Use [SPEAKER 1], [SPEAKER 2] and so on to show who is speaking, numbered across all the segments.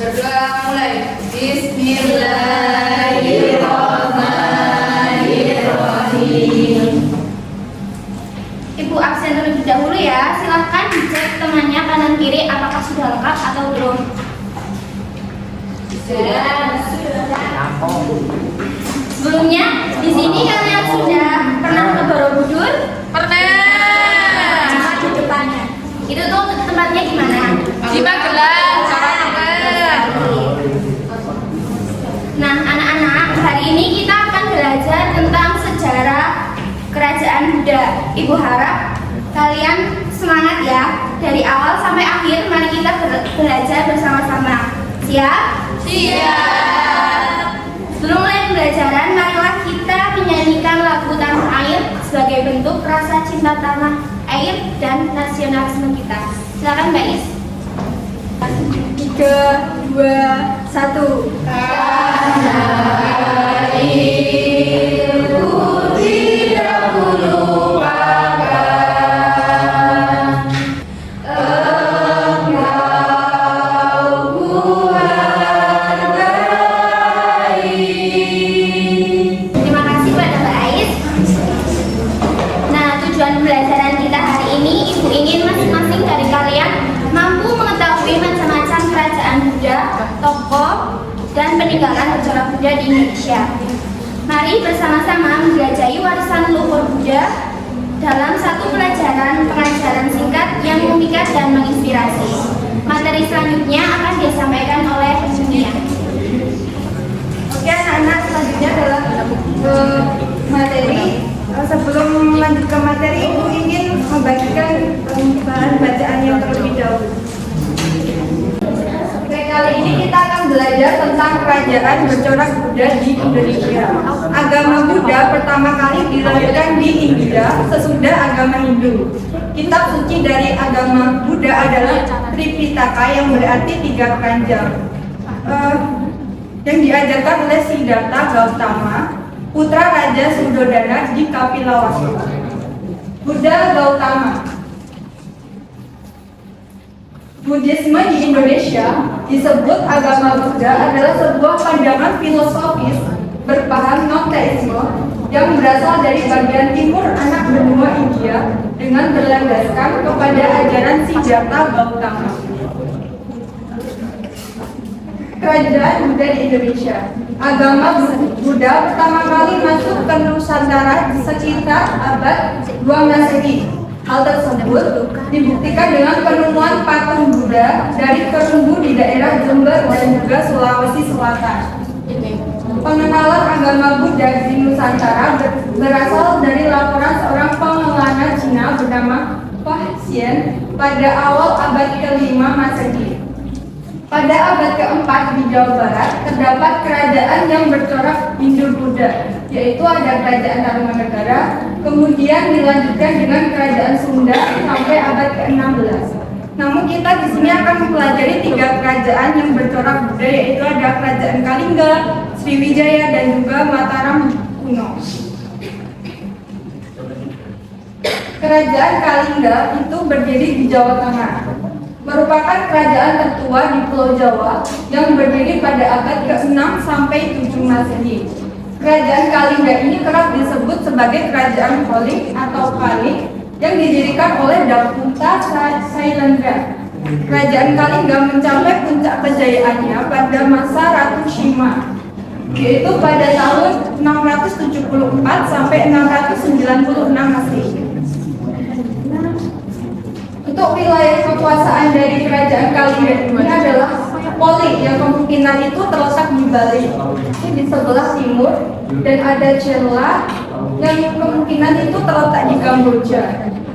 [SPEAKER 1] Berdoa mulai. Bismillahirrahmanirrahim.
[SPEAKER 2] Ibu absen terlebih dahulu ya. Silahkan dicek temannya kanan kiri apakah sudah lengkap atau belum.
[SPEAKER 1] Sudah.
[SPEAKER 2] Sebelumnya di sini kalian sudah pernah ke Borobudur?
[SPEAKER 1] Pernah.
[SPEAKER 2] Di depannya. Itu tuh tempatnya gimana?
[SPEAKER 1] Di Magelang, Jawa Tengah.
[SPEAKER 2] Nah, anak-anak, hari ini kita akan belajar tentang sejarah Kerajaan Buddha. Ibu harap kalian semangat ya. Dari awal sampai akhir, mari kita belajar bersama-sama. Siap?
[SPEAKER 1] Siap.
[SPEAKER 2] Sebelum mulai pembelajaran, marilah kita menyanyikan lagu Tanah Air sebagai bentuk rasa cinta tanah air dan nasionalisme kita. Silakan Mbak Is.
[SPEAKER 3] 3, 2, 1.
[SPEAKER 1] Tanah airku tidak kulupakan. Engkau ku hargai.
[SPEAKER 2] Terima kasih pada Mbak Ais. Nah, tujuan pembelajaran kita hari ini, Ibu ingin masing-masing dari kalian mampu mengetahui macam-macam kerajaan Buddha, tokoh, dan peninggalan bercorak Buddha di Indonesia. Mari bersama-sama menjelajahi warisan luhur Buddha dalam satu pengajaran singkat yang memikat dan menginspirasi. Materi selanjutnya akan disampaikan oleh Junia.
[SPEAKER 3] Oke anak-anak, selanjutnya adalah materi. Sebelum lanjut ke materi, Ibu ingin membagikan bahan bacaan yang terlebih dahulu. Oke, kali ini kita akan belajar tentang kerajaan bercorak Buddha di Indonesia. Agama Buddha pertama kali dilahirkan di India sesudah agama Hindu. Kitab suci dari agama Buddha adalah Tripitaka yang berarti 3 keranjang. Yang diajarkan oleh Siddhartha Gautama, putra Raja Sudodana di Kapilawasta. Buddha Gautama. Buddhisme di Indonesia disebut agama Buddha adalah sebuah pandangan filosofis berpaham non-teisme yang berasal dari bagian timur anak benua India dengan berlandaskan kepada ajaran Siddhartha Gautama. Kerajaan Buddha di Indonesia. Agama Buddha pertama kali masuk ke Nusantara sekitar abad 2 Masehi. Hal tersebut dibuktikan dengan penemuan patung Buddha dari Kerumbu di daerah Jember dan juga Sulawesi Selatan. Pengenalan agama Buddha di Nusantara berasal dari laporan seorang pengelana Cina bernama Fa Hsien pada awal abad ke-5 Masehi. Pada abad ke-4 di Jawa Barat terdapat kerajaan yang bercorak Hindu-Buddha, yaitu ada kerajaan Tarumanegara, kemudian dilanjutkan dengan kerajaan Sunda sampai abad ke-16. Namun kita di sini akan mempelajari 3 kerajaan yang bercorak Buddha, yaitu ada kerajaan Kalingga, Sriwijaya, dan juga Mataram kuno. Kerajaan Kalingga itu berdiri di Jawa Tengah. Merupakan kerajaan tertua di Pulau Jawa yang berdiri pada abad ke-6 sampai 7 Masehi. Kerajaan Kalingga ini kerap disebut sebagai kerajaan Koli atau Kali yang didirikan oleh Dapunta Sailendra. Kerajaan Kalingga mencapai puncak kejayaannya pada masa Ratu Shima, yaitu pada tahun 674 sampai 696 Masehi. Untuk wilayah kekuasaan dari kerajaan Kalingga ini adalah Poli yang kemungkinan itu terletak di Bali, ini di sebelah timur, dan ada Chela yang kemungkinan itu terletak di Kamboja.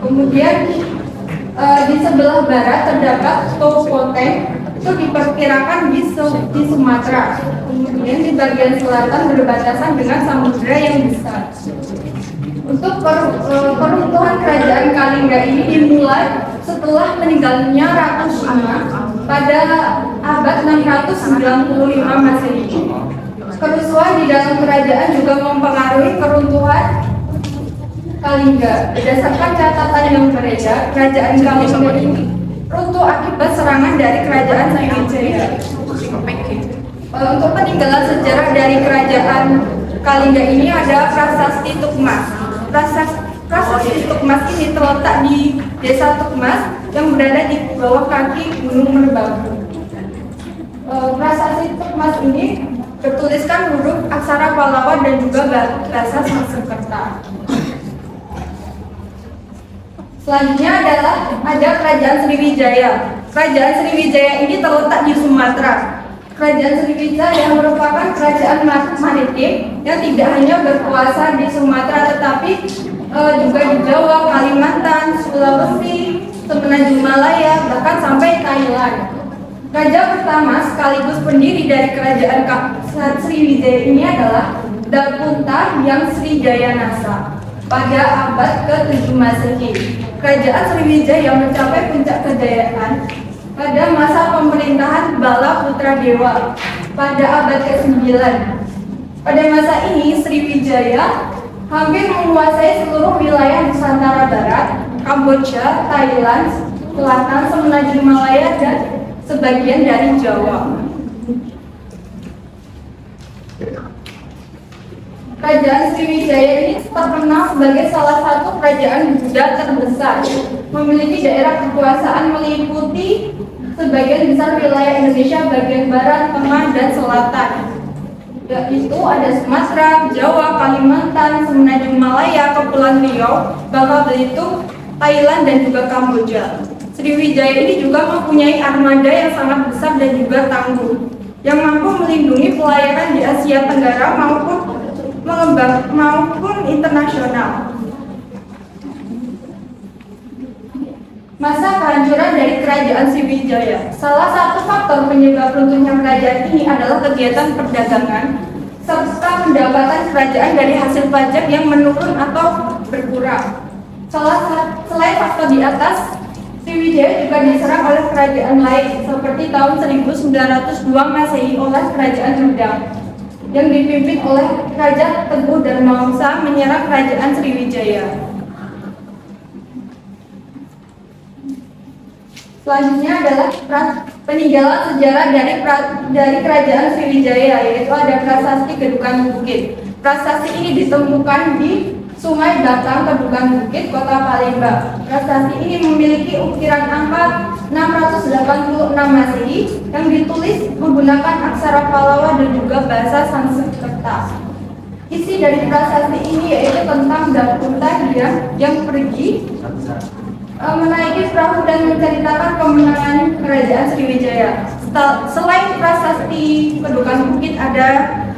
[SPEAKER 3] Kemudian di sebelah barat terdapat Topoteng, itu diperkirakan di Sumatera. Kemudian di bagian selatan berbatasan dengan samudera yang besar. Untuk peruntuhan kerajaan Kalingga ini dimulai setelah meninggalnya Ratu Shima pada abad 695 Masehi. Kerusuhan di dalam kerajaan juga mempengaruhi keruntuhan Kalingga. Berdasarkan catatan yang beredar, kerajaan Kalingga ini runtuh akibat serangan dari kerajaan Sriwijaya. Untuk peninggalan sejarah dari kerajaan Kalingga ini ada Prasasti Tukmas. Prasasti Tukmas ini terletak di Desa Tukmas yang berada di bawah kaki Gunung Merbabu. Prasasti Tukmas ini bertuliskan huruf aksara Pallawa dan juga bahasa Sanskerta. Selanjutnya adalah ada Kerajaan Sriwijaya. Kerajaan Sriwijaya ini terletak di Sumatera. Kerajaan Sriwijaya merupakan kerajaan maritim yang tidak hanya berkuasa di Sumatera tetapi juga di Jawa, Kalimantan, Sulawesi, Semenanjung Malaya, bahkan sampai Thailand. Raja pertama sekaligus pendiri dari kerajaan Sriwijaya ini adalah Dapunta yang Srijayanasa pada abad ke-7 Masehi. Kerajaan Sriwijaya mencapai puncak kejayaan pada masa pemerintahan Bala Putra Dewa pada abad ke-9. Pada masa ini Sriwijaya hampir menguasai seluruh wilayah Nusantara Barat, Kamboja, Thailand, Selatan, Semenanjung Malaya, dan sebagian dari Jawa. Kerajaan Sriwijaya ini terkenal sebagai salah satu kerajaan Buddha terbesar, memiliki daerah kekuasaan meliputi sebagian besar wilayah Indonesia bagian barat, tengah, dan selatan. Yaitu ada Sumatera, Jawa, Kalimantan, Semenanjung Malaya, Kepulauan Riau, Bangka Belitung, Thailand, dan juga Kamboja. Sriwijaya ini juga mempunyai armada yang sangat besar dan juga tangguh, yang mampu melindungi pelayaran di Asia Tenggara maupun internasional. Masa kehancuran dari kerajaan Sriwijaya. Salah satu faktor penyebab runtuhnya kerajaan ini adalah kegiatan perdagangan serta pendapatan kerajaan dari hasil pajak yang menurun atau berkurang. Selain faktor di atas, Sriwijaya juga diserang oleh kerajaan lain seperti tahun 1902 Masehi oleh kerajaan Rudang yang dipimpin oleh Raja Teguh Darmawangsa menyerang kerajaan Sriwijaya. Selanjutnya adalah peninggalan sejarah dari kerajaan Sriwijaya, yaitu ada Prasasti Kedukan Bukit. Prasasti ini ditemukan di Sungai Batang, Kedukan Bukit, Kota Palembang. Prasasti ini memiliki ukiran angka 686 Masehi yang ditulis menggunakan aksara Pallawa dan juga bahasa Sanskerta. Isi dari prasasti ini yaitu tentang Dapunta yang pergi menaiki perahu dan menceritakan kemenangan kerajaan Sriwijaya. Selain prasasti Kedukan Bukit, ada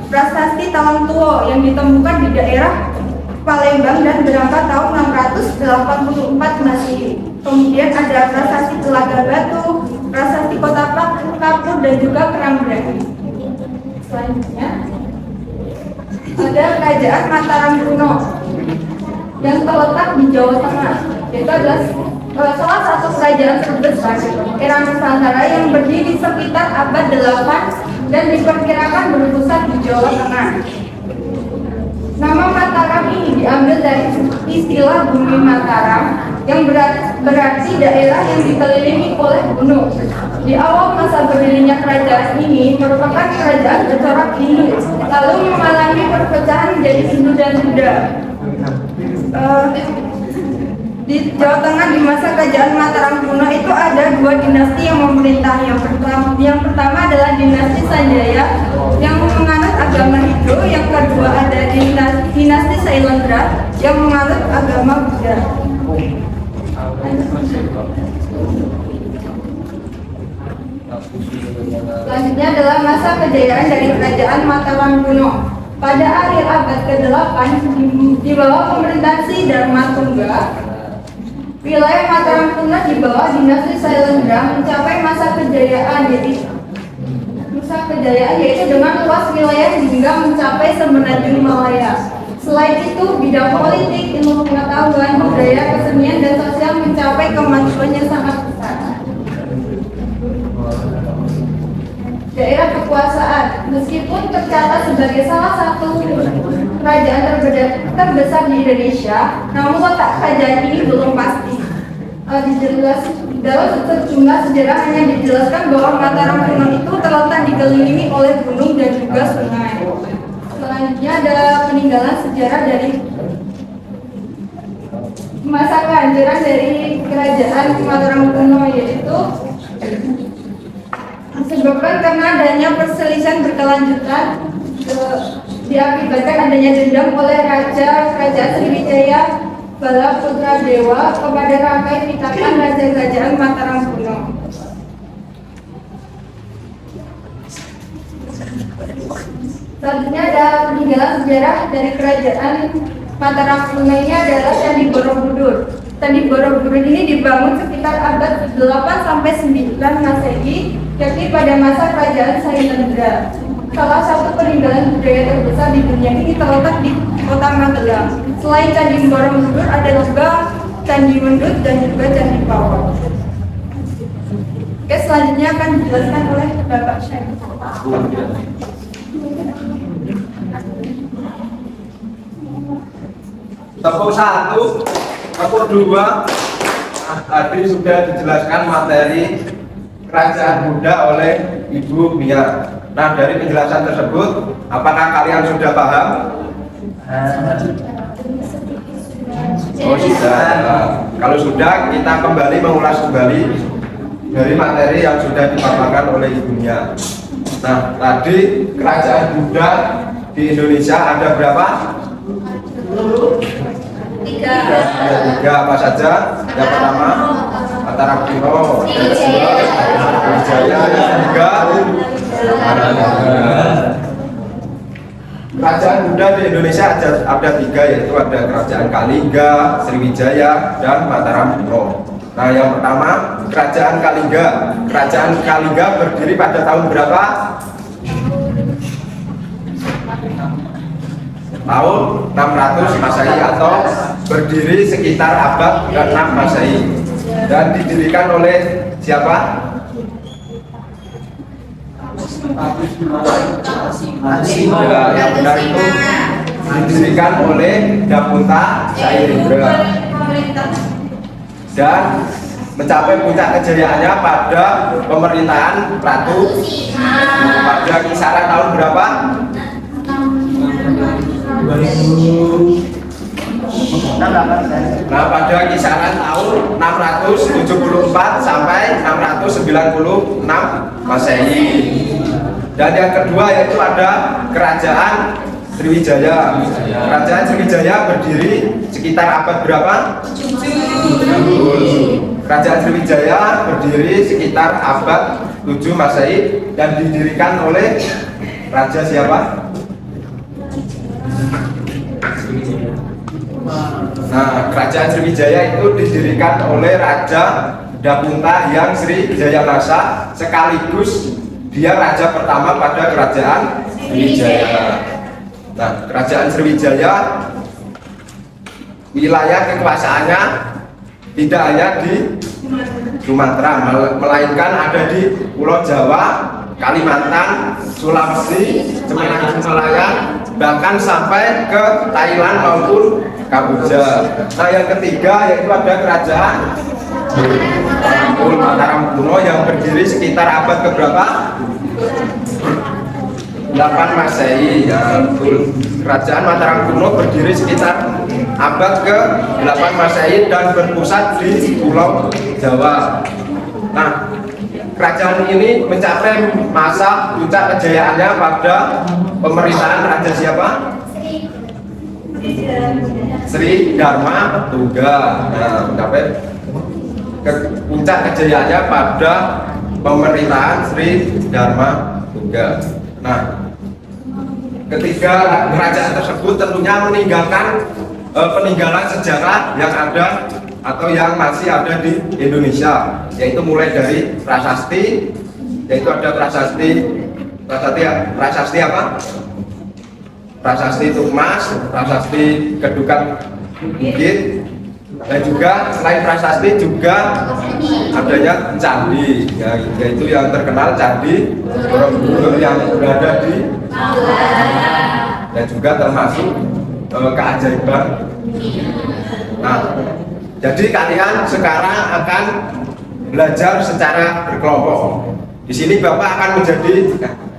[SPEAKER 3] prasasti Tawang Tuo yang ditemukan di daerah Palembang dan berangkat tahun 684 Masehi. Kemudian ada prasasti Telaga Batu, prasasti Kota Kapur, dan juga Kerangbragi. Selanjutnya ada Kerajaan Mataram kuno yang terletak di Jawa Tengah. Itu adalah salah satu kerajaan terbesar era Nusantara yang berdiri sekitar abad 8 dan diperkirakan berpusat di Jawa Tengah. Nama Mataram ini diambil dari istilah Bumi Mataram yang berarti daerah yang dikelilingi oleh gunung. Di awal masa berdirinya kerajaan ini merupakan kerajaan bercorak Hindu, lalu mengalami perpecahan menjadi Hindu dan Buddha. Di Jawa Tengah di masa kerajaan Mataram kuno itu ada dua dinasti yang memerintah. Yang pertama adalah dinasti Sanjaya yang menganut agama Hindu, yang kedua ada dinasti Sailendra yang menganut agama Buddha. Selanjutnya adalah masa kejayaan dari kerajaan Mataram kuno. Pada akhir abad ke-8 di bawah pemerintahan Sri Dharmatungga, wilayah Mataram kuno di bawah dinasti Sailendra mencapai masa kejayaan yaitu dengan luas wilayah hingga mencapai Semenanjung Malaya. Selain itu, bidang politik, ilmu pengetahuan, budaya, kesenian, dan sosial mencapai kemajuan yang sangat besar. Daerah kekuasaan, meskipun tercatat sebagai salah satu kerajaan terbesar di Indonesia, namun letak kerajaan ini belum pasti. Dalam sejumlah sejarah hanya dijelaskan bahwa Mataram kuno itu terletak dikelilingi oleh gunung Selanjutnya ada peninggalan sejarah dari masa kehancuran dari kerajaan Mataram kuno, yaitu disebabkan karena adanya perselisihan berkelanjutan diakibatkan adanya dendam oleh Raja Kerajaan Sriwijaya Bala Putra Dewa kepada rangkai pitakan Raja Kerajaan Mataram kuno. Selanjutnya ada peninggalan sejarah dari kerajaan Mataram kuno, ini adalah Candi Borobudur. Candi Borobudur ini dibangun sekitar abad 8 sampai 9 Masehi, yakni pada masa kerajaan Sailendra. Salah satu peninggalan budaya terbesar di dunia ini terletak di kota Magelang. Selain Candi Borobudur, ada juga Candi Mendut dan juga Candi Pawon. Oke, selanjutnya akan dijelaskan oleh Bapak Syekh.
[SPEAKER 4] Tepuk 1, tepuk 2. Tadi sudah dijelaskan materi Kerajaan Bunda oleh Ibu Mia. Nah, dari penjelasan tersebut, apakah kalian sudah paham? Oh, sudah. Nah, kalau sudah, kita kembali mengulas kembali dari materi yang sudah dipaparkan oleh Ibu Mia. Nah, tadi Kerajaan Bunda di Indonesia ada berapa? Tiga, apa saja? Yang pertama Mataram kuno, yang kedua Sriwijaya, yang ketiga Kerajaan Bunda di Indonesia ada tiga, yaitu ada Kerajaan Kalingga, Sriwijaya, dan Mataram kuno. Nah, yang pertama Kerajaan Kalingga. Kerajaan Kalingga berdiri pada tahun berapa? Tahun 600 Masehi atau berdiri sekitar abad ke-6 Masehi, dan didirikan oleh siapa? Ya, yang benar itu didirikan oleh Dapunta Sailendra dan mencapai puncak kejayaannya pada pemerintahan Ratu pada kisaran tahun berapa? 2000. Nah, pada kisaran tahun 674 sampai 696 Masehi. Dan yang kedua yaitu ada Kerajaan Sriwijaya. Kerajaan Sriwijaya berdiri sekitar abad berapa? Kerajaan Sriwijaya berdiri sekitar abad 7 Masehi dan didirikan oleh Raja siapa? Nah, Kerajaan Sriwijaya itu didirikan oleh Raja Dapunta yang Sriwijaya Masa, sekaligus dia raja pertama pada Kerajaan Sriwijaya. Nah, Kerajaan Sriwijaya wilayah kekuasaannya tidak hanya di Sumatera, melainkan ada di Pulau Jawa, Kalimantan, Sulawesi, Semenanjung Malaya, bahkan sampai ke Thailand maupun Kamboja. Nah, yang ketiga yaitu ada Kerajaan Mataram kuno yang berdiri sekitar abad keberapa? 8 Masehi. Ya, betul. Kerajaan Mataram kuno berdiri sekitar abad ke-8 Masehi dan berpusat di Pulau Jawa. Nah, kerajaan ini mencapai masa puncak kejayaannya pada pemerintahan Raja siapa? Sri Dharma Tungga. Nah, mencapai puncak kejayaannya pada pemerintahan Sri Dharma Tungga. Nah, ketiga kerajaan tersebut tentunya meninggalkan peninggalan sejarah yang ada atau yang masih ada di Indonesia, yaitu mulai dari prasasti, yaitu ada prasasti apa? Prasasti Tumas, prasasti Kedukan Bukit, dan juga selain prasasti juga adanya candi, ya, yaitu yang terkenal Candi Borobudur yang berada di dan juga termasuk keajaiban. Nah, jadi kalian sekarang akan belajar secara berkelompok. Di sini Bapak akan menjadi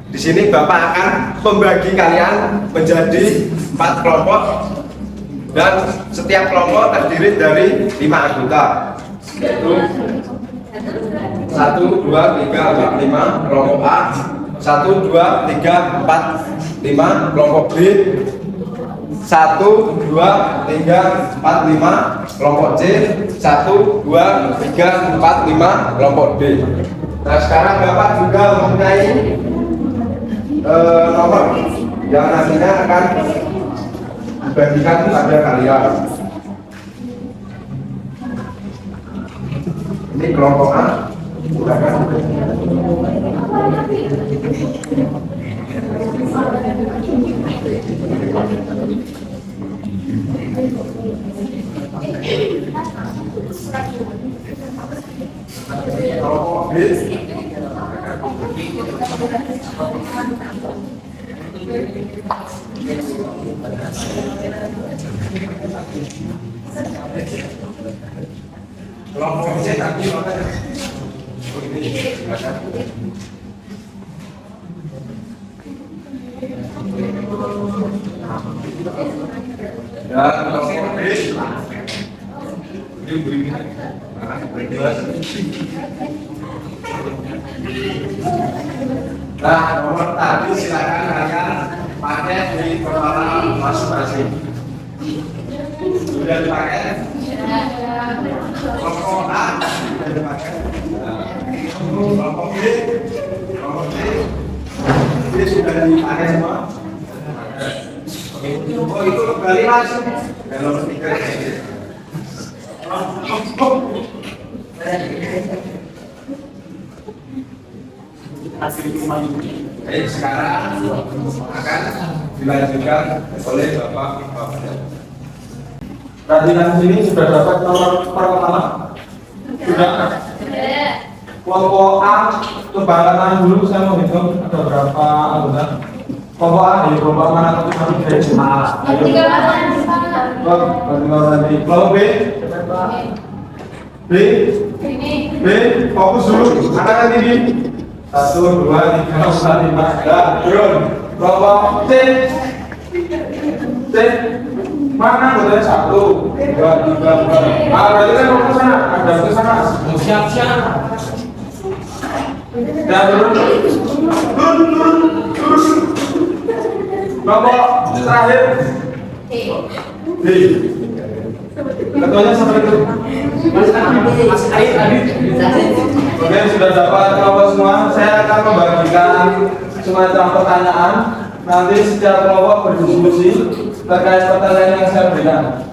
[SPEAKER 4] Di sini Bapak akan membagi kalian menjadi 4 kelompok dan setiap kelompok terdiri dari 5 anggota, yaitu 1, 2, 3, 4, 5 kelompok A, 1, 2, 3, 4, 5 kelompok B, 1, 2, 3, 4, 5 kelompok C, 1, 2, 3, 4, 5 kelompok D. Nah sekarang Bapak juga mempunyai nomor yang nantinya akan dibagikan kepada kalian. Ini kelompok A. Kelompok B. Kelompok C tadi dan kelompok D nah nomor tadi silakan kalian pakai di kepala masing-masing. Sudah dipakai? Kelompok A sudah dipakai. Kelompok B, kelompok B sudah dipakai semua. Oh itu kembali langsung. Nomor 3. Baik, sekarang akan dilanjutkan oleh Bapak.
[SPEAKER 5] Perhatikan sini sudah dapat nomor perkenalan? Sudah? Kelompok A, coba angkat tangan dulu, saya mau hitung ada berapa anggota. Kelompok A, di kelompok mana satu satu dari nanti. Kelompok B, B, fokus dulu, angkat tinggi. 1, 2, 3, 4, 5, dah, turun. Kelompok C, mana anggotanya 1, 2, 3, 4. Berarti kan mau ke sana, ada ke sana. Siap. Dan turun. Kelompok terakhir D. Ketuanya sampai itu. Oke, sudah dapat kelompok semua. Saya akan membagikan semacam pertanyaan. Nanti setiap kelompok berdiskusi terkait pertanyaan yang saya berikan.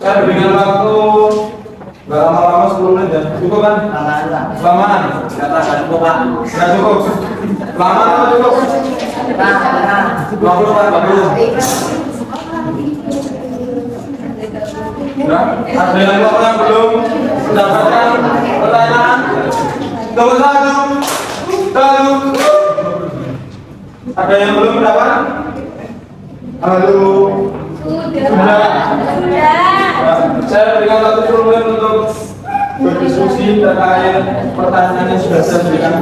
[SPEAKER 5] Saya berikan waktu nggak lama-lama 10 menit ya. Cukup kan? Lamaan? Nggak cukup. Lama atau cukup? 20. Ada yang belum mendapatkan pertanyaan? Nomor 1. Ada yang belum mendapat? Halo. Sudah. Saya berikan waktu 10 menit untuk berdiskusi terkait pertanyaan yang sudah saya berikan.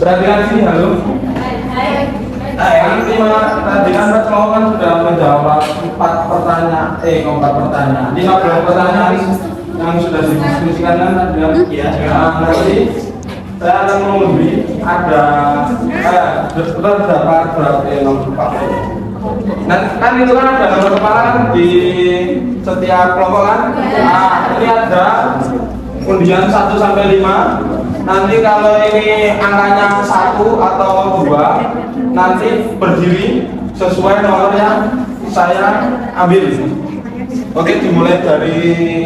[SPEAKER 5] Perhatikan sini, halo. Yang lima tadi kan Mas Mawan sudah menjawab 4 pertanyaan, 15 pertanyaan yang sudah didiskusikan kan tadi kan? Iya. Nanti saya akan mengundi ada terdapat berapa nomor kepala. Nah, kan itu kan ada nomor kepala kan di setiap kelompok kan? Nah, ini ada undian 1 sampai 5. Nanti kalau ini angkanya 1 atau 2, nanti berdiri sesuai nomor yang saya ambil. Oke, dimulai dari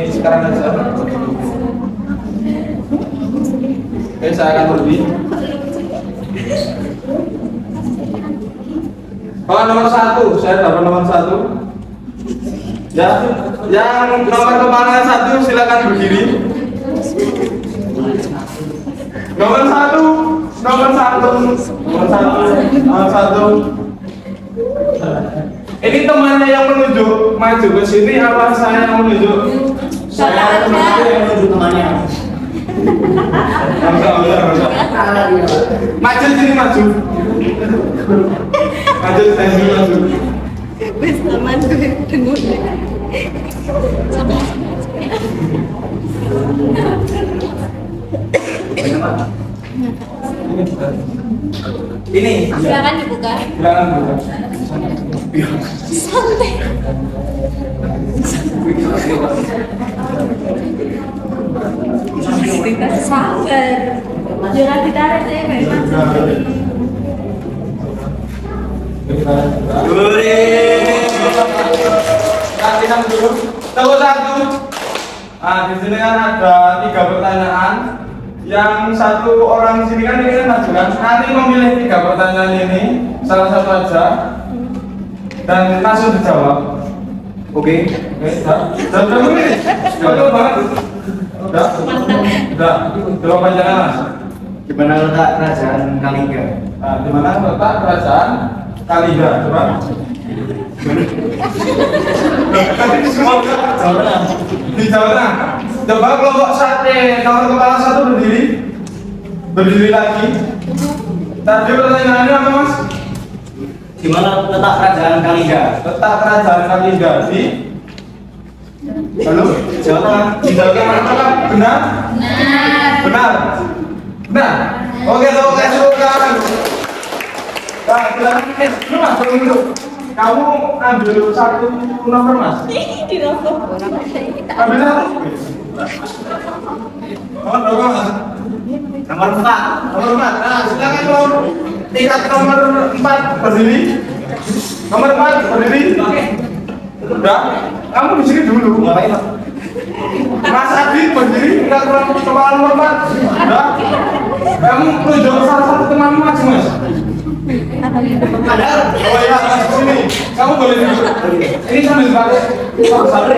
[SPEAKER 5] sekarang aja. Oke, saya akan berdiri. Oh, nomor 1, saya dapat nomor 1. Ya, yang nomor kepala 1 silakan berdiri. Nomor 1. Ini temannya yang menunjuk maju ke sini apa saya yang menunjuk?
[SPEAKER 1] Saya yang menunjuk temannya.
[SPEAKER 5] Maju sini maju. Maju sini maju.
[SPEAKER 3] Wis teman dengung.
[SPEAKER 5] Ini
[SPEAKER 2] Silakan dibuka.
[SPEAKER 5] silakan buka.
[SPEAKER 2] Santai. Sabar. Jangan ditarik saya kayak
[SPEAKER 5] Kasihkan dulu. Tunggu 1. Nah, di sini kan ada 3 pertanyaan. Yang 1 orang di sini kan ini kan maju kan. Nanti memilih 3 pertanyaan ini, salah satu aja, dan langsung dijawab. Oke, sudah memilih. Betul banget. Udah. Jawaban jangan mas.
[SPEAKER 1] Di mana letak kerajaan Kalingga?
[SPEAKER 5] Nah, di mana letak kerajaan Kalingga? Coba. Di Jawa Tengah. Coba kelompok sate nomor kepala 1 berdiri. Berdiri lagi. Tadi pertanyaannya apa mas?
[SPEAKER 1] Di mana letak kerajaan Kalingga?
[SPEAKER 5] Letak kerajaan Kalingga di Halo?
[SPEAKER 1] Jawa Tengah.
[SPEAKER 5] Di Jawa Tengah. Apakah benar? Benar. Benar. Oke, tepuk tangan. Nah, silakan. Lu mas, tolong dulu. Kamu ambil 1 nomor mas.
[SPEAKER 2] di rokok.
[SPEAKER 5] Ambil 1. Nomor mas.
[SPEAKER 1] Nomor 4.
[SPEAKER 5] Nomor 4. Nah, silakan nomor tingkat nomor 4 berdiri. Nomor 4 berdiri. Udah. Kamu di sini dulu.
[SPEAKER 1] Ngapain Pak?
[SPEAKER 5] Mas Adi berdiri tingkat kepala nomor 4. Udah. Kamu tunjuk salah satu temanmu mas.
[SPEAKER 1] Ada.
[SPEAKER 5] Oh iya, mas di sini. Kamu boleh duduk. Ini sambil pakai satu.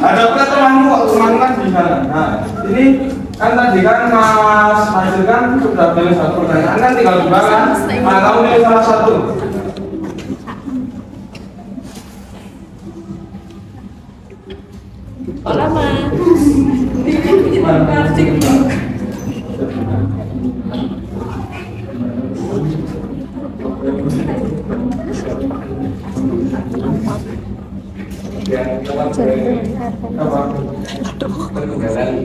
[SPEAKER 5] Ada pula temanmu kok, temanmu kan di sana. Nah, ini kan tadi kan Mas Hasil kan sudah pilih 1 pertanyaan kan tinggal 2 kan. Nah, kamu pilih salah 1.
[SPEAKER 2] Lama.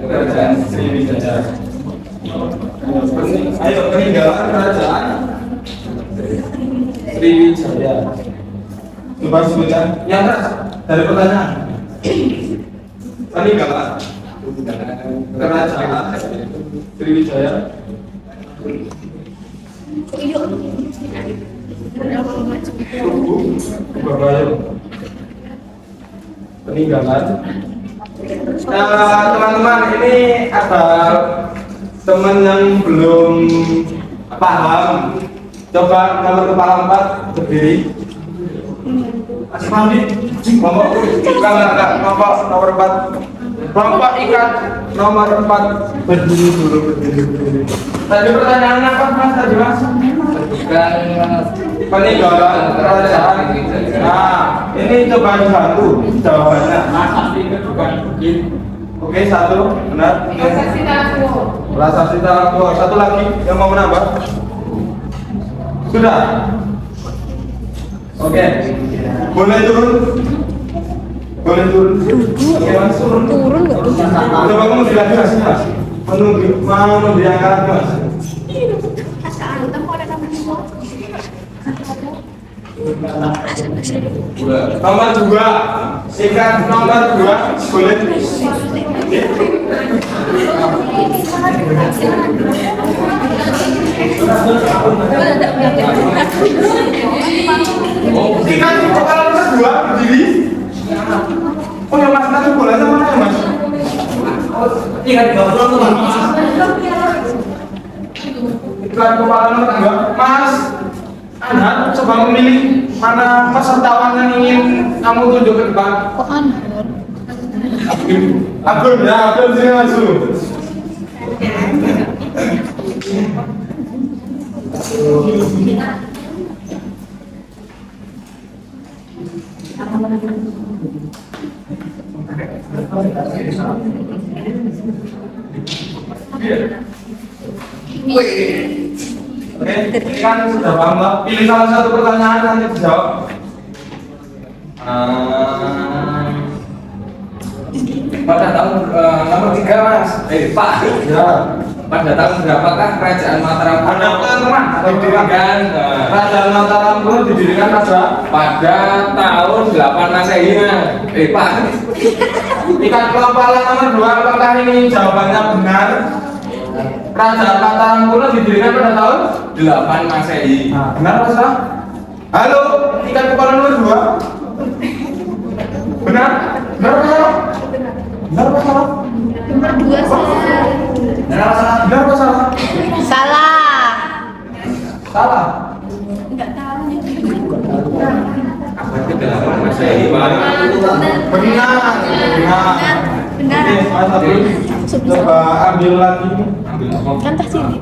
[SPEAKER 5] Kerajaan Sriwijaya. Ayo, peninggalan kerajaan Sriwijaya. Coba sebutkan. Yang dari pertanyaan. Peninggalan kerajaan Sriwijaya. Babayo. Peninggalan. Teman-teman, ini ada teman yang belum paham. Coba nomor kepala 4 berdiri. Paham nih? Kelompok kelompok nomor 4. Kelompok ikat nomor 4 berdiri dulu, berdiri. Tadi pertanyaan apa mas tadi mas? Peninggalan kerajaan. Nah, ini coba 1 jawabannya. Mas Adi itu bukan bukit. Oke, satu, benar. Prasasti Tarakuo. Satu lagi yang mau menambah? Sudah. Oke. Boleh turun? Boleh turun. Oke, Mas turun. Udah bangun lagi Mas. Menunggu mau diangkat Mas. Nomor 2, ikan nomor 2 boleh. Ikan kepala nomor 2 berdiri. Oh ya Mas, tadi bolanya mana ya Mas?
[SPEAKER 1] Ikan gabung tuh Mas.
[SPEAKER 5] Ikan kepala nomor 2, Mas. Anda coba memilih mana pesertawan yang ingin kamu tunjuk ke depan. Kok Agun ya, Agun sini masuk. Oke, ini kan sudah paham lah. Pilih salah satu pertanyaan nanti dijawab.
[SPEAKER 4] Pada tahun nomor 3 Mas. Pak.
[SPEAKER 5] Ya.
[SPEAKER 4] Pada tahun berapakah kerajaan Mataram
[SPEAKER 5] Ada teman-teman.
[SPEAKER 4] didirikan?
[SPEAKER 5] Kerajaan Mataram kuno didirikan
[SPEAKER 4] Pada tahun 8 Masehi. Pak.
[SPEAKER 5] Ikan kepala nomor 2, apakah ini jawabannya benar? Kerajaan Mataram kuno didirikan pada tahun
[SPEAKER 4] 8 Masehi.
[SPEAKER 5] benar atau salah? Halo, ikan kepala nomor 2. Benar? Benar atau salah? Benar atau salah?
[SPEAKER 2] Nomor 2 salah.
[SPEAKER 5] Benar atau salah? Benar atau salah?
[SPEAKER 3] Salah.
[SPEAKER 5] Salah.
[SPEAKER 2] Enggak tahu nih.
[SPEAKER 4] Abad ke-8 Masehi, Pak.
[SPEAKER 5] Benar. Benar.
[SPEAKER 2] Benar.
[SPEAKER 5] Oke, Mas Abdul, coba ambil lagi.
[SPEAKER 4] Ambil apa?
[SPEAKER 3] Kan tas sini.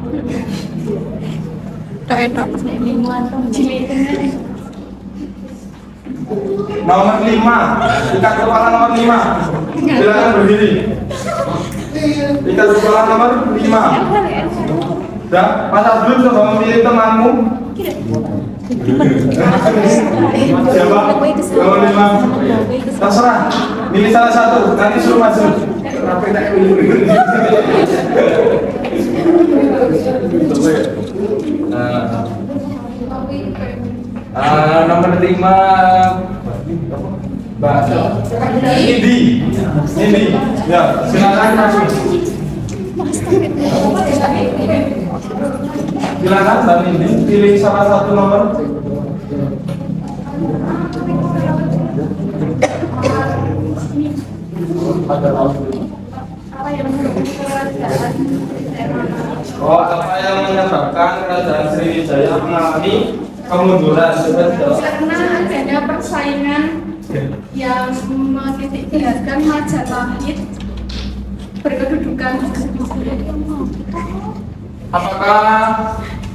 [SPEAKER 3] Tak enak.
[SPEAKER 5] Nomor 5, ikan kepala nomor 5. Silakan berdiri. Ikan kepala nomor 5. Dah, Mas Abdul coba memilih temanmu. Siapa? Nomor 5. Terserah. Milih salah satu. Nanti suruh maju. Kenapa tak pilih?
[SPEAKER 4] Nomor 5 Mbak
[SPEAKER 5] Indi. Ya, silakan masuk. Silakan Mbak Indi, pilih salah satu nomor. Oh, apa yang menyebabkan kerajaan Sriwijaya mengalami kemunduran? Coba dijawab.
[SPEAKER 6] Karena adanya persaingan yang menitik beratkan Majapahit berkedudukan
[SPEAKER 5] Apakah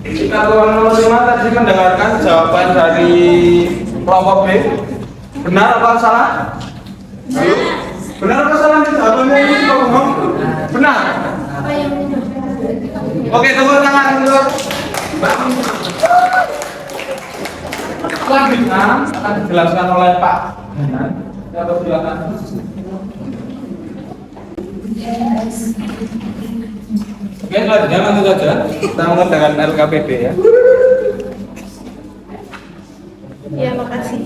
[SPEAKER 5] kita tuan nomor 5 tadi mendengarkan jawaban dari kelompok B? Benar atau salah? Halo? Benar atau salah nih jawabannya ini kalau ngomong? Benar.
[SPEAKER 2] Apa yang
[SPEAKER 5] Oke, tepuk tangan untuk Mbak. Selanjutnya akan dijelaskan oleh Pak Hanan. Siapa silakan. Oke, selanjutnya langsung saja kita menggunakan LKPD ya.
[SPEAKER 3] Ya, makasih.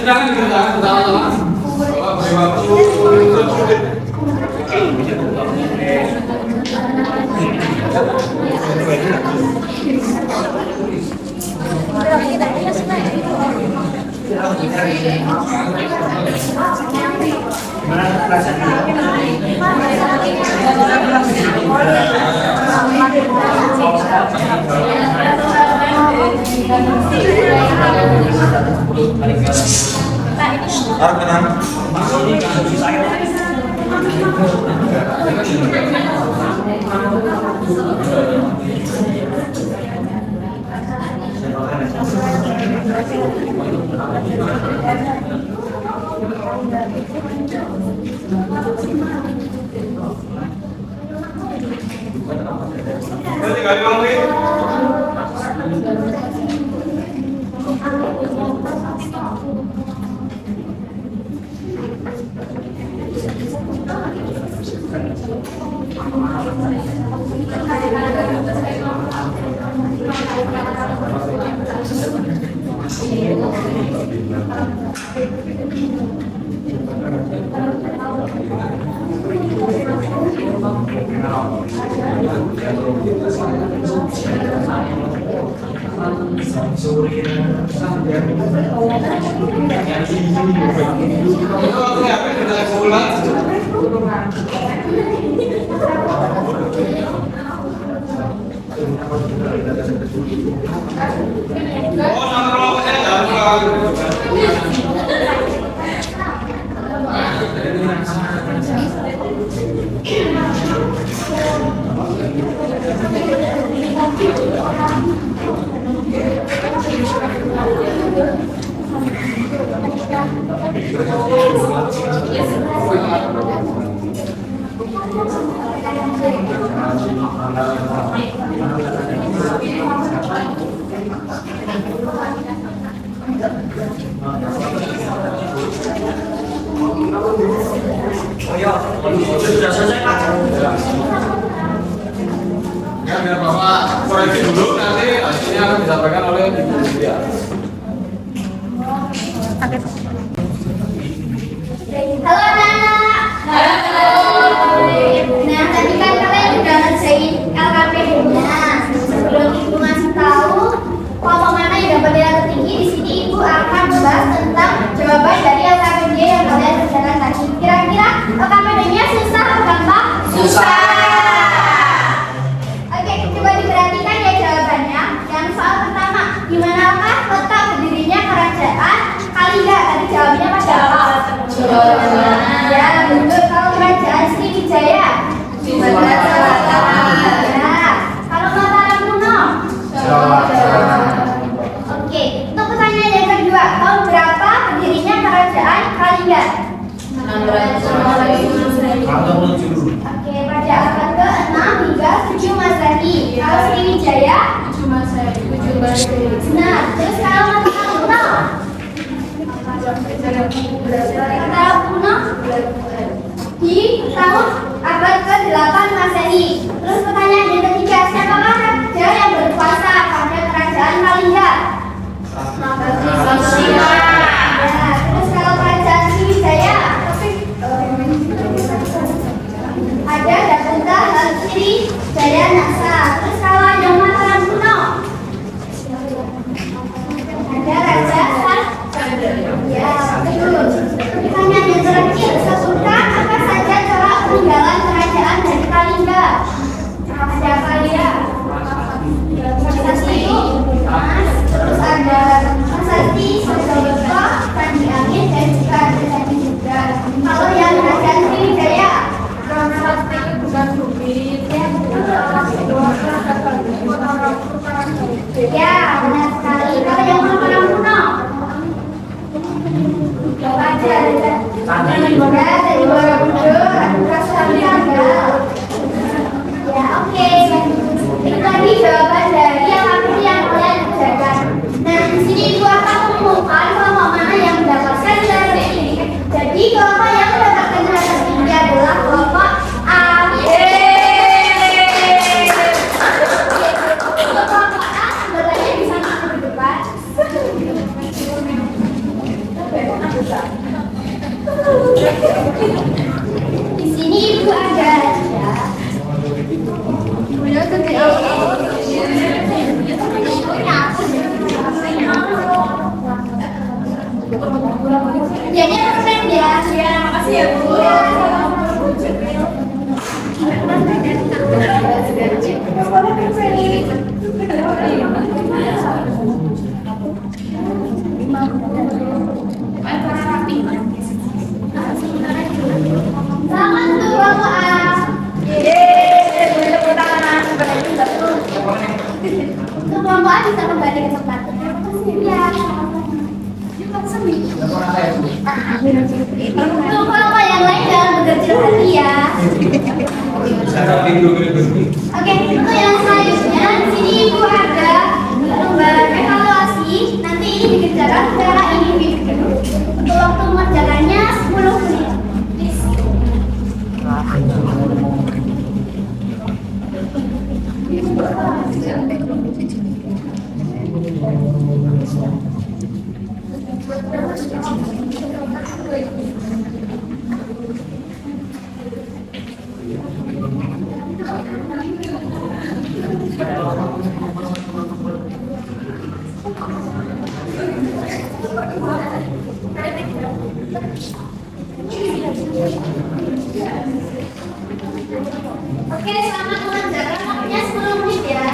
[SPEAKER 5] Jangan dikerjakan sama-sama. Bapak beri waktu.
[SPEAKER 1] Sudah selesai Pak.
[SPEAKER 5] Ya, biar Bapak koreksi dulu, nanti hasilnya akan disampaikan oleh Ibu Lydia.
[SPEAKER 2] Halo anak-anak. Nah, tadi kan kalian udah ngerjain LKPD-nya. Sebelum Ibu ngasih tahu kelompok mana yang dapat nilai tertinggi, di sini Ibu akan membahas tentang jawaban dari LKPD yang kalian kerjakan tadi. Kira-kira LKPD-nya susah atau gampang? Susah. Oke, coba diperhatikan ya jawabannya. Yang soal pertama, dimanakah letak berdirinya kerajaan Kalingga? Tadi jawabnya pada apa? Ya, betul. Kalau kerajaan Sriwijaya? Sumatera Selatan. Ya. Kalau Mataram kuno? Oke, untuk pertanyaan yang kedua, tahun berapa berdirinya kerajaan Kalingga? Oke, pada abad ke-6 hingga 7 Masehi. Kalau Sriwijaya? 7 Masehi. Nah, terus kalau Mataram kuno? Mataram kuno di tahun abad ke-8 Masehi. Terus pertanyaan yang ketiga, siapakah raja yang berkuasa pada kerajaan Kalingga? Ya, terus kalau kerajaan Sriwijaya? Ada Dapunta Sriwijaya Naksa. Terus kalau yang Mataram kuno? Ada Raja Ya, betul. Pertanyaan yang terakhir, sebutkan apa saja cara peninggalan kerajaan dari Kalingga? Ada apa ya? Prasasti, Mas, terus ada Prasasti, Sajawato, Candi Angin, dan juga ada Candi juga. Kalau yang kerajaan Sriwijaya? Prasasti bukan bukit. Ya, benar sekali. Kalau yang Mataram kuno? Ada dari Borobudur, Prasasti Tanggal. Ya, oke. Itu tadi jawaban dari yang kalian kerjakan. Nah, di sini Ibu akan mengumumkan kelompok mana yang mendapatkan nilai tertinggi. Jadi kelompok yang mendapatkan nilai tertinggi adalah kelompok A. Kelompok A sebenarnya bisa masuk di depan. Di sini Ibu ada ya. Punya Jadinya permen ya. Ya, makasih ya Bu. Selamat untuk kelompok A. Untuk kelompok A bisa kembali ke tempat. Terima kasih ya. Untuk kelompok yang lain jangan berkecil hati ya. Oke, untuk yang selanjutnya di sini Ibu ada lomba evaluasi. Nanti ini dikerjakan secara individu. Untuk waktu mengerjakannya 10 menit. Please. Oke, selamat mengerjakan. Waktunya 10 menit ya.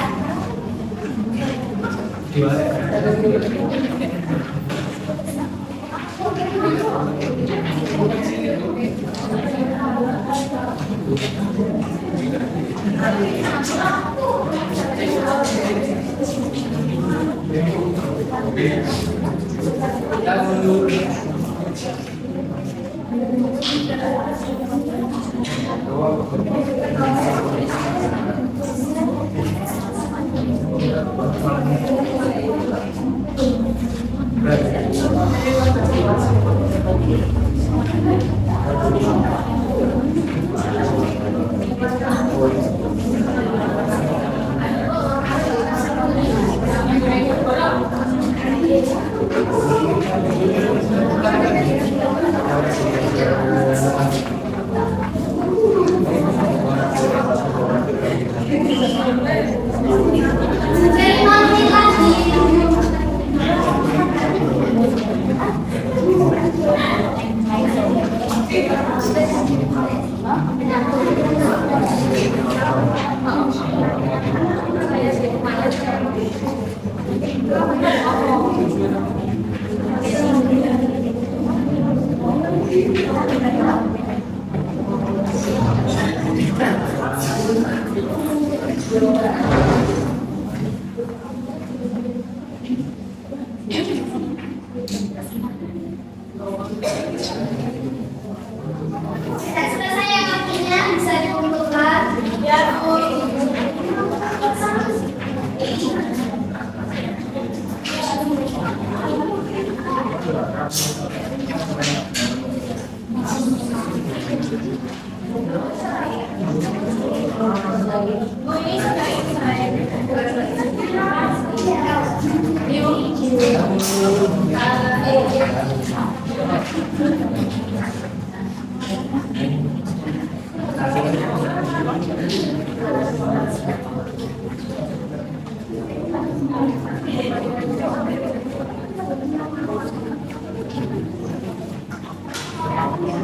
[SPEAKER 2] Sudah selesai yang artinya bisa dikumpulkan. Ya, Bu.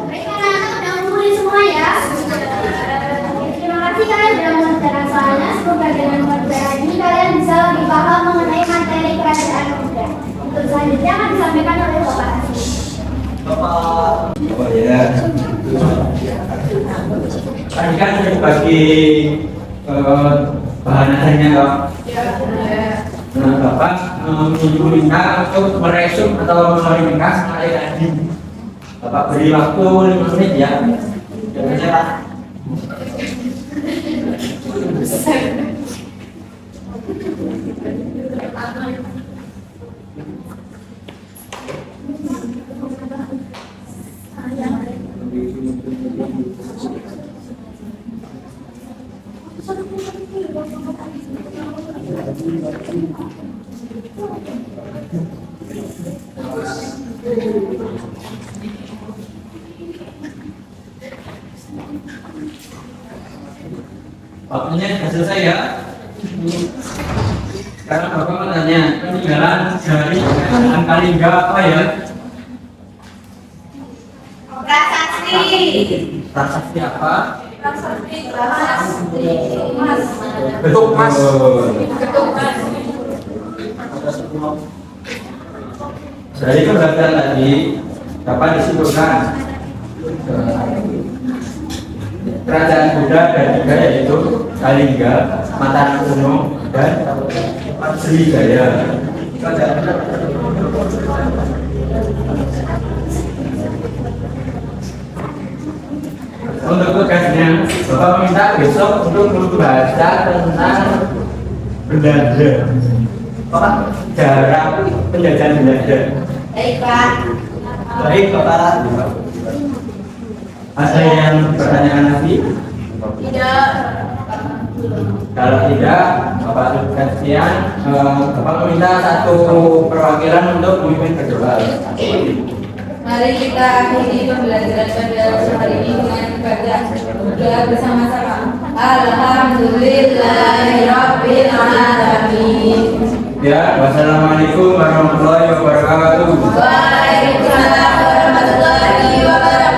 [SPEAKER 2] Baik, anak-anak udah ngumpulin semua ya. Terima kasih kalian sudah mengerjakan soalnya. Semoga dengan mengerjakan ini kalian bisa lebih paham mengenai materi kerajaan Buddha. Untuk selanjutnya akan disampaikan oleh Bapak Asli.
[SPEAKER 1] Bapak ya. Tadi kan sudah dibagi bahan asalnya kok. Nah, Bapak minta untuk meresum atau meringkas materi tadi. Bapak beri waktu 5 menit ya. Jangan Pak. Waktunya sudah selesai ya. Sekarang Bapak mau tanya, peninggalan dari kerajaan Kalingga apa ya? Prasasti apa?
[SPEAKER 4] Bentuk emas.
[SPEAKER 1] Dari pembelajaran tadi dapat disimpulkan kerajaan Buddha dan tiga yaitu Kalingga, Mataram Kuno, dan Sriwijaya. Untuk tugasnya, Bapak minta besok untuk membaca tentang Belanda. Bapak, sejarah penjajahan Belanda.
[SPEAKER 2] Baik, Pak.
[SPEAKER 1] Baik, Bapak. Ada yang pertanyaan lagi?
[SPEAKER 2] Tidak.
[SPEAKER 1] Kalau tidak, Bapak tugas sekian. Bapak meminta satu perwakilan untuk memimpin berdoa.
[SPEAKER 3] Mari kita akhiri pembelajaran pada hari ini dengan ibadah berdoa bersama-sama. Alhamdulillahirabbil alamin.
[SPEAKER 1] Ya, wassalamualaikum warahmatullahi wabarakatuh.
[SPEAKER 3] Waalaikumsalam warahmatullahi wabarakatuh.